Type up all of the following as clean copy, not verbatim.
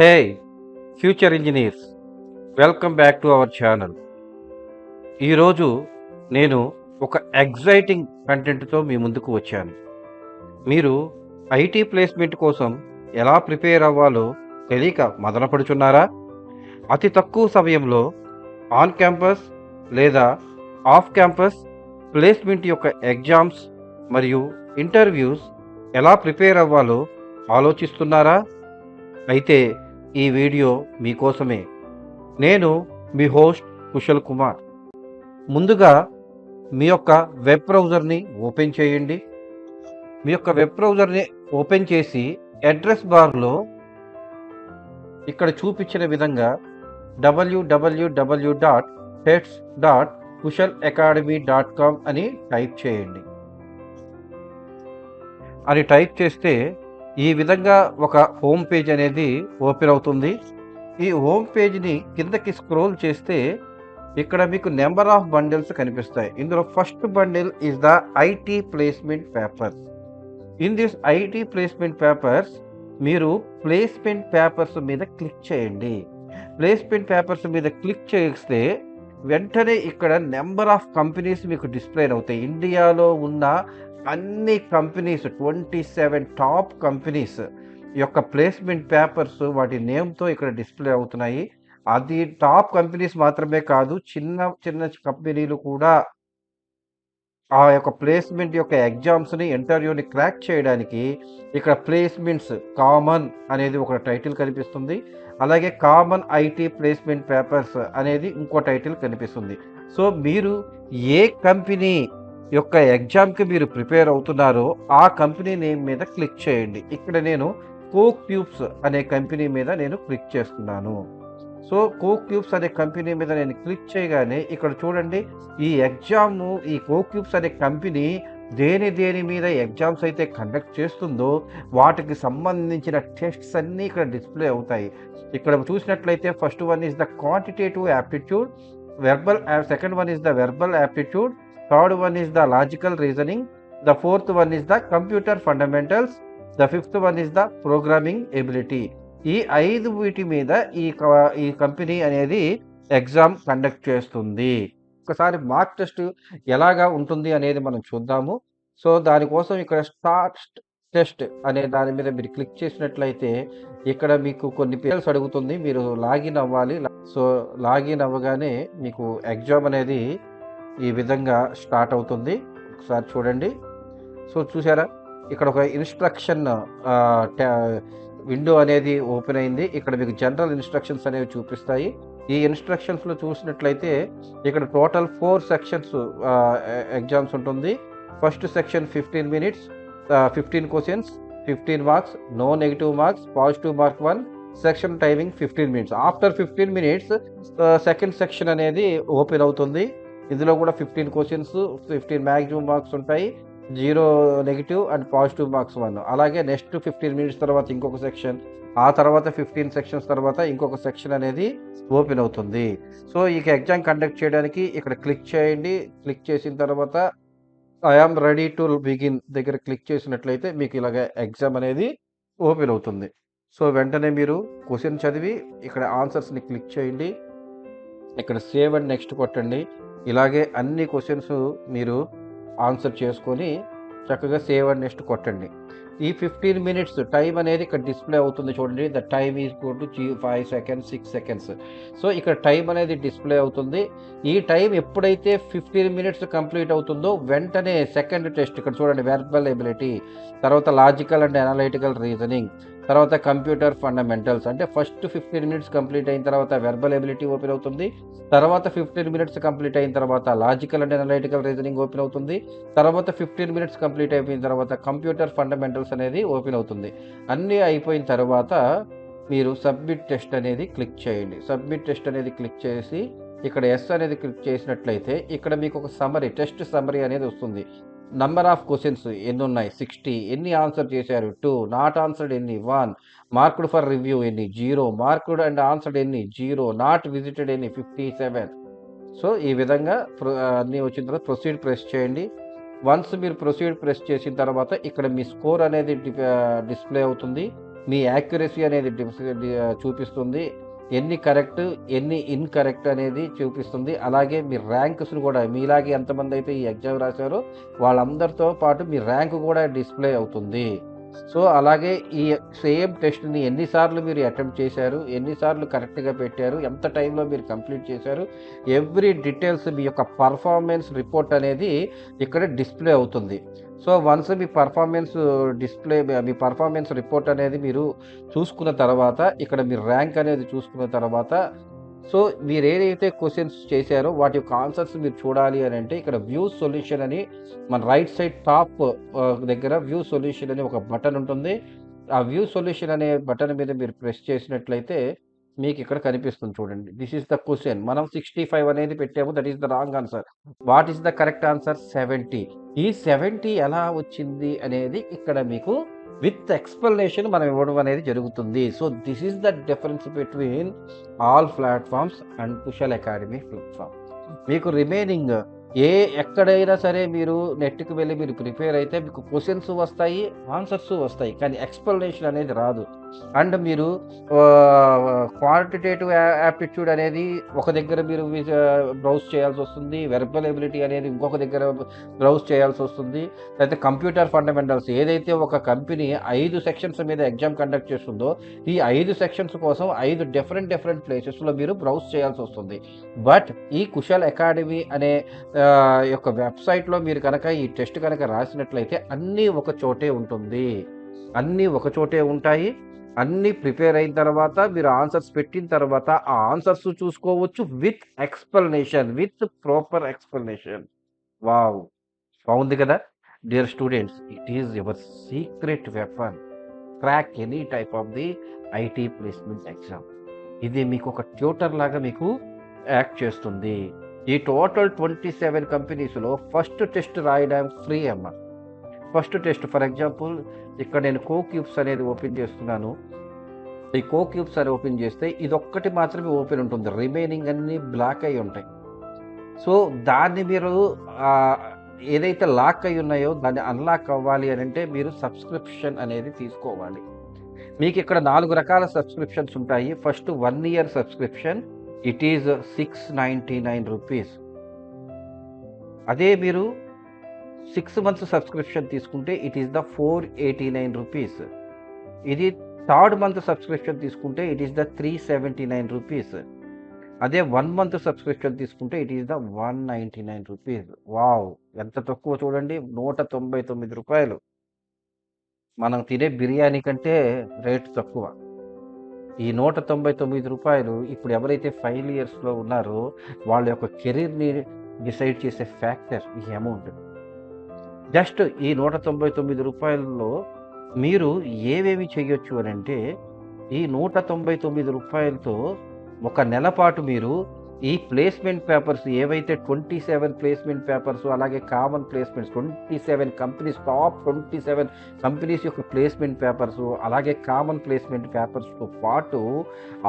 Hey future engineers, welcome back to our channel. ఈరోజు నేను ఒక ఎగ్జైటింగ్ కంటెంట్తో మీ ముందుకు వచ్చాను. మీరు ఐటీ ప్లేస్మెంట్ కోసం ఎలా ప్రిపేర్ అవ్వాలో తెలియక మదనపడుచున్నారా? అతి తక్కువ సమయంలో ఆన్ క్యాంపస్ లేదా ఆఫ్ క్యాంపస్ ప్లేస్మెంట్ యొక్క ఎగ్జామ్స్ మరియు ఇంటర్వ్యూస్ ఎలా ప్రిపేర్ అవ్వాలో ఆలోచిస్తున్నారా? అయితే ఈ వీడియో మీకోసమే. నేను మీ హోస్ట్ కుశల్ కుమార్. ముందుగా మీ యొక్క వెబ్ బ్రౌజర్ని ఓపెన్ చేయండి. మీ యొక్క వెబ్ బ్రౌజర్ని ఓపెన్ చేసి అడ్రస్ బార్లో ఇక్కడ చూపించిన విధంగా www.hets.kushalacademy.com అని టైప్ చేయండి. అని టైప్ చేస్తే ఈ విధంగా ఒక హోమ్ పేజ్ అనేది ఓపెన్ అవుతుంది. ఈ హోమ్ పేజ్ని కిందకి స్క్రోల్ చేస్తే ఇక్కడ మీకు నెంబర్ ఆఫ్ బండిల్స్ కనిపిస్తాయి. ఇందులో first bundle is the IT placement papers. In this IT placement papers మీరు ప్లేస్మెంట్ పేపర్స్ మీద క్లిక్ చేయండి. ప్లేస్మెంట్ పేపర్స్ మీద క్లిక్ చేస్తే వెంటనే ఇక్కడ నెంబర్ ఆఫ్ కంపెనీస్ మీకు డిస్ప్లే అవుతాయి. ఇండియాలో ఉన్న అన్ని కంపెనీస్ 27 టాప్ కంపెనీస్ యొక్క ప్లేస్మెంట్ పేపర్స్ వాటి నేమ్తో ఇక్కడ డిస్ప్లే అవుతున్నాయి. అది టాప్ కంపెనీస్ మాత్రమే కాదు, చిన్న చిన్న కంపెనీలు కూడా ఆ యొక్క ప్లేస్మెంట్ యొక్క ఎగ్జామ్స్ని ఇంటర్వ్యూని క్రాక్ చేయడానికి ఇక్కడ ప్లేస్మెంట్స్ కామన్ అనేది ఒక టైటిల్ కనిపిస్తుంది. అలాగే కామన్ ఐటీ ప్లేస్మెంట్ పేపర్స్ అనేది ఇంకో టైటిల్ కనిపిస్తుంది. సో మీరు ఏ కంపెనీ యొక్క ఎగ్జామ్కి మీరు ప్రిపేర్ అవుతున్నారో ఆ కంపెనీ నేమ్ మీద క్లిక్ చేయండి. ఇక్కడ నేను కోక్ ట్యూబ్స్ అనే కంపెనీ మీద నేను క్లిక్ చేస్తున్నాను. సో కోక్ ట్యూబ్స్ అనే కంపెనీ మీద నేను క్లిక్ చేయగానే ఇక్కడ చూడండి, ఈ ఎగ్జామ్ ఈ కోక్ ట్యూబ్స్ అనే కంపెనీ దేని మీద ఎగ్జామ్స్ అయితే కండక్ట్ చేస్తుందో వాటికి సంబంధించిన టెస్ట్స్ అన్నీ ఇక్కడ డిస్ప్లే అవుతాయి. ఇక్కడ చూసినట్లయితే first one is the quantitative aptitude, second one is the verbal aptitude, third one is the logical reasoning, the fourth one is the computer fundamentals, the fifth one is the programming ability. ఈ 5 వీటి మీద ఈ company అనేది exam conduct చేస్తుంది. ఒకసారి mark test ఎలాగా ఉంటుంది అనేది మనం చూద్దాము. సో దానికోసం ఇక్కడ స్టార్ట్ టెస్ట్ అనే దాని మీద మీరు క్లిక్ చేసినట్లయితే ఇక్కడ మీకు కొన్ని పేర్స్ అడుగుతుంది, మీరు లాగిన్ అవ్వాలి. సో లాగిన్ అవ్వగానే మీకు ఎగ్జామ్ అనేది ఈ విధంగా స్టార్ట్ అవుతుంది. ఒకసారి చూడండి. సో చూసారా, ఇక్కడ ఒక ఇన్స్ట్రక్షన్ విండో అనేది ఓపెన్ అయింది. ఇక్కడ మీకు జనరల్ ఇన్స్ట్రక్షన్స్ అనేవి చూపిస్తాయి. ఈ ఇన్స్ట్రక్షన్స్లో చూసినట్లయితే ఇక్కడ టోటల్ 4 సెక్షన్స్ ఎగ్జామ్స్ ఉంటుంది. First section 15 minutes, 15 questions, 15 marks, no negative marks, positive mark 1, section timing 15 minutes. After 15 minutes second section అనేది ఓపెన్ అవుతుంది. ఇందులో కూడా 15 questions, 15 మ్యాక్సిమం మార్క్స్ ఉంటాయి, 0 నెగిటివ్ అండ్ పాజిటివ్ మార్క్స్ 1. అలాగే నెక్స్ట్ 15 minutes తర్వాత ఇంకొక సెక్షన్, ఆ తర్వాత 15 సెక్షన్స్ తర్వాత ఇంకొక సెక్షన్ అనేది ఓపెన్ అవుతుంది. సో ఈ ఎగ్జామ్ కండక్ట్ చేయడానికి ఇక్కడ క్లిక్ చేయండి. క్లిక్ చేసిన తర్వాత ఐఆమ్ రెడీ టు బిగిన్ దగ్గర క్లిక్ చేసినట్లయితే మీకు ఇలాగ ఎగ్జామ్ అనేది ఓపెన్ అవుతుంది. సో వెంటనే మీరు క్వశ్చన్ చదివి ఇక్కడ ఆన్సర్స్ని క్లిక్ చేయండి. ఇక్కడ సేవ్ అండ్ నెక్స్ట్ కొట్టండి. ఇలాగే అన్ని క్వశ్చన్స్ మీరు ఆన్సర్ చేసుకొని చక్కగా సేవ్ అండ్ నెక్స్ట్ కొట్టండి. ఈ 15 minutes టైం అనేది ఇక్కడ డిస్ప్లే అవుతుంది చూడండి. The time is equal to 5 seconds, 6 seconds. So ఇక్కడ టైం అనేది డిస్ప్లే అవుతుంది. ఈ టైం ఎప్పుడైతే 15 minutes కంప్లీట్ అవుతుందో వెంటనే సెకండ్ టెస్ట్ ఇక్కడ చూడండి, వెర్బల్ ఎబిలిటీ, తర్వాత లాజికల్ అండ్ అనలైటికల్ రీజనింగ్, తర్వాత కంప్యూటర్ ఫండమెంటల్స్. అంటే ఫస్ట్ 15 minutes కంప్లీట్ అయిన తర్వాత వెర్బల్ ఎబిలిటీ ఓపెన్ అవుతుంది. తర్వాత 15 minutes కంప్లీట్ అయిన తర్వాత logical and analytical reasoning open అవుతుంది. తర్వాత 15 minutes కంప్లీట్ అయిపోయిన తర్వాత కంప్యూటర్ ఫండమెంటల్స్ అనేది ఓపెన్ అవుతుంది. అన్నీ అయిపోయిన తర్వాత మీరు సబ్మిట్ టెస్ట్ అనేది క్లిక్ చేయండి. సబ్మిట్ టెస్ట్ అనేది క్లిక్ చేసి ఇక్కడ ఎస్ అనేది క్లిక్ చేసినట్లయితే ఇక్కడ మీకు ఒక సమరీ, టెస్ట్ సమరీ అనేది వస్తుంది. నంబర్ ఆఫ్ క్వశ్చన్స్ ఎన్ని ఉన్నాయి, 60, ఎన్ని ఆన్సర్ చేశారు 2, నాట్ ఆన్సర్డ్ ఎన్ని 1, మార్క్డ్ ఫర్ రివ్యూ ఎన్ని 0, మార్క్డ్ అండ్ ఆన్సర్డ్ ఎన్ని 0, నాట్ విజిటెడ్ ఎన్ని 57. సో ఈ విధంగా అన్నీ వచ్చిన తర్వాత ప్రొసీడ్ ప్రెస్ చేయండి. వన్స్ మీరు ప్రొసీడ్ ప్రెస్ చేసిన తర్వాత ఇక్కడ మీ స్కోర్ అనేది డిస్ప్లే అవుతుంది. మీ యాక్యురసీ అనేది చూపిస్తుంది. ఎన్ని కరెక్ట్, ఎన్ని ఇన్‌కరెక్ట్ అనేది చూపిస్తుంది. అలాగే మీ ర్యాంక్స్‌ని కూడా మీలాగే ఎంతమందైతే ఈ ఎగ్జామ్ రాసారో వాళ్ళందరితో పాటు మీ ర్యాంక్ కూడా డిస్‌ప్లే అవుతుంది. సో, అలాగే ఈ సేమ్ టెస్ట్‌ని ఎన్ని సార్లు మీరు అటెంప్ట్ చేశారు, ఎన్ని సార్లు కరెక్ట్‌గా పెట్టారు, ఎంత టైంలో మీరు కంప్లీట్ చేశారు, ఎవ్రీ డీటెయిల్స్ మీ యొక్క పర్ఫార్మెన్స్ రిపోర్ట్ అనేది ఇక్కడ డిస్‌ప్లే అవుతుంది. సో, వన్స్ మీ పర్ఫార్మెన్స్ రిపోర్ట్ అనేది మీరు చూసుకున్న తర్వాత, ఇక్కడ మీ ర్యాంక్ అనేది చూసుకున్న తర్వాత, సో, మీరేదైతే క్వెషన్స్ చేశారో వాటి యొక్క ఆన్సర్స్ మీరు చూడాలి అనంటే ఇక్కడ వ్యూ సొల్యూషన్ అని మన రైట్ సైడ్ టాప్ దగ్గర వ్యూ సొల్యూషన్ అని ఒక బటన్ ఉంటుంది. ఆ వ్యూ సొల్యూషన్ అనే బటన్ మీద మీరు ప్రెస్ చేసినట్లయితే మీకిక్కడ కనిపిస్తుంది చూడండి. This is the question. మనం 65 అనేది పెట్టాము. That is the wrong answer. What is the correct answer? 70. ఈ 70 ఎలా వచ్చింది అనేది ఇక్కడ మీకు విత్ ఎక్స్‌ప్లనేషన్ మనం ఇవ్వడం అనేది జరుగుతుంది. So, this is the difference between all platforms and Kushal academy platform. మీకు రిమైనింగ్ ఎక్కడైనా సరే మీరు నెట్‌కి వెళ్లి మీరు ప్రిపేర్ అయితే మీకు క్వెషన్స్ వస్తాయి, ఆన్సర్స్ వస్తాయి. కానీ ఎక్స్‌ప్లనేషన్ అనేది రాదు. అండ్ మీరు క్వాంటిటేటివ్ యాప్టిట్యూడ్ అనేది ఒక దగ్గర మీరు బ్రౌజ్ చేయాల్సొస్తుంది. వెర్బల్ ఎబిలిటీ అనేది ఇంకొక దగ్గర బ్రౌజ్ చేయాల్సొస్తుంది. లేకపోతే కంప్యూటర్ ఫండమెంటల్స్ ఏదైతే ఒక కంపెనీ 5 సెక్షన్స్ మీద ఎగ్జామ్ కండక్ట్ చేస్తుందో, ఈ 5 సెక్షన్స్ కోసం 5 డిఫరెంట్ ప్లేసెస్‌లో మీరు బ్రౌజ్ చేయాల్సొస్తుంది. బట్ ఈ కుశల్ అకాడమీ అనే యొక్క వెబ్‌సైట్‌లో మీరు కనుక ఈ టెస్ట్ కనుక రాసినట్లయితే అన్నీ ఒక చోటే ఉంటుంది. అన్నీ ఒక చోటే ఉంటాయి. అన్నీ ప్రిపేర్ అయిన తర్వాత మీరు ఆన్సర్స్ పెట్టిన తర్వాత ఆ ఆన్సర్స్ చూసుకోవచ్చు with explanation, with proper explanation. Wow! బావుంది కదా! Dear students, it is your secret weapon. Crack any type of the IT placement exam. ఇది మీకు ఒక ట్యూటర్ లాగా మీకు యాక్ట్ చేస్తుంది. ఈ టోటల్ 27 కంపెనీస్‌లో ఫస్ట్ టెస్ట్ రాయడం ఫ్రీ అమ్మ. ఫస్ట్ టెస్ట్ ఫర్ ఎగ్జాంపుల్ ఇక్కడ నేను కోక్యూబ్స్ అనేది ఓపెన్ చేస్తున్నాను. ఈ కోక్యూబ్స్ అని ఓపెన్ చేస్తే ఇదొక్కటి మాత్రమే ఓపెన్ ఉంటుంది. రిమైనింగ్ అన్నీ బ్లాక్ అయ్యి ఉంటాయి. సో, దాన్ని మీరు ఏదైతే లాక్ అయ్యి ఉన్నాయో దాన్ని అన్‌లాక్ అవ్వాలి అనంటే మీరు సబ్స్క్రిప్షన్ అనేది తీసుకోవాలి. మీకిక్కడ 4 రకాల సబ్స్క్రిప్షన్స్ ఉంటాయి. First 1 year subscription. It is ₹699. అదే మీరు 6 మంత్స్ సబ్స్క్రిప్షన్ తీసుకుంటే ఇట్ ఈస్ ద ₹489. ఇది థర్డ్ మంత్ సబ్స్క్రిప్షన్ తీసుకుంటే ఇట్ ఈస్ ద ₹379. అదే 1 మంత్ సబ్స్క్రిప్షన్ తీసుకుంటే ఇట్ ఈస్ ద ₹199. వావ్! ఎంత తక్కువ చూడండి. ₹199. మనం తినే బిర్యానీ కంటే రేట్ తక్కువ. ఈ ₹199 ఇప్పుడు ఎవరైతే ఫైనల్ ఇయర్స్‌లో ఉన్నారో వాళ్ళ యొక్క కెరీర్‌ని డిసైడ్ చేసే ఫ్యాక్టర్ ఈ అమౌంట్. జస్ట్ ఈ ₹199లో మీరు ఏవేమి చేయొచ్చు అనంటే, ఈ ₹199తో ఒక నెల పాటు మీరు ఈ ప్లేస్‌మెంట్ పేపర్స్ ఏవైతే 27 ప్లేస్‌మెంట్ పేపర్స్ అలాగే common placements 27 companies top 27 companies యొక్క ప్లేస్‌మెంట్ పేపర్స్ అలాగే కామన్ ప్లేస్‌మెంట్ పేపర్స్‌తో పాటు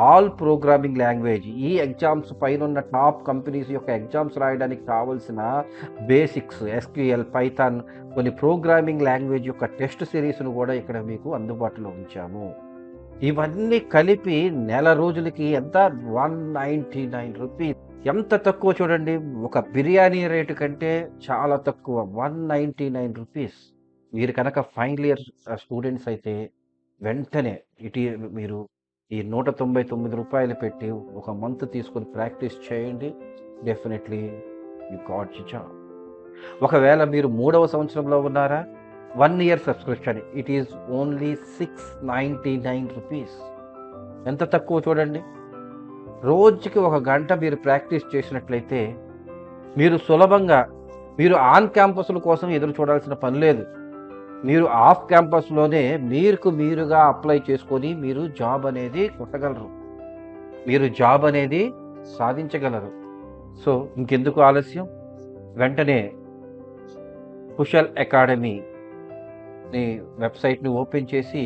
ఆల్ ప్రోగ్రామింగ్ లాంగ్వేజ్ ఈ ఎగ్జామ్స్ పైనున్న టాప్ కంపెనీస్ యొక్క ఎగ్జామ్స్ రాయడానికి కావాల్సిన బేసిక్స్ ఎస్‌క్యూఎల్, పైథాన్ కొన్ని ప్రోగ్రామింగ్ లాంగ్వేజ్ యొక్క టెస్ట్ సిరీస్‌ను కూడా ఇక్కడ మీకు అందుబాటులో ఉంచాము. ఇవన్నీ కలిపి నెల రోజులకి ఎంత? ₹199. ఎంత తక్కువ చూడండి. ఒక బిర్యానీ రేటు కంటే చాలా తక్కువ. ₹199. మీరు కనుక ఫైనల్ ఇయర్ స్టూడెంట్స్ అయితే వెంటనే మీరు ఈ ₹199 పెట్టి ఒక మంత్ తీసుకొని ప్రాక్టీస్ చేయండి. Definitely you got the job. ఒకవేళ మీరు 3వ సంవత్సరంలో ఉన్నారా? 1 year subscription. It is only ₹699. ఎంత తక్కువ చూడండి. రోజుకి 1 గంట మీరు ప్రాక్టీస్ చేసినట్లయితే మీరు సులభంగా మీరు ఆన్ క్యాంపస్‌ల కోసం ఎదురు చూడాల్సిన పని లేదు. మీరు ఆఫ్ క్యాంపస్‌లోనే మీరుగా అప్లై చేసుకొని మీరు జాబ్ అనేది కొట్టగలరు. మీరు జాబ్ అనేది సాధించగలరు. సో, ఇంకెందుకు ఆలస్యం? వెంటనే కుశల్ అకాడమీ వెబ్‌సైట్‌ని ఓపెన్ చేసి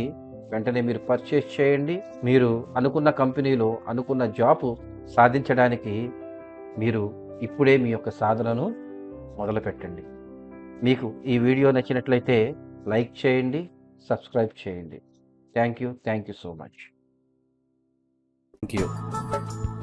వెంటనే మీరు పర్చేస్ చేయండి. మీరు అనుకున్న కంపెనీలో అనుకున్న జాబ్ సాధించడానికి మీరు ఇప్పుడే మీ యొక్క సాధనను మొదలుపెట్టండి. మీకు ఈ వీడియో నచ్చినట్లయితే లైక్ చేయండి, సబ్స్క్రైబ్ చేయండి. Thank you so much. Thank you.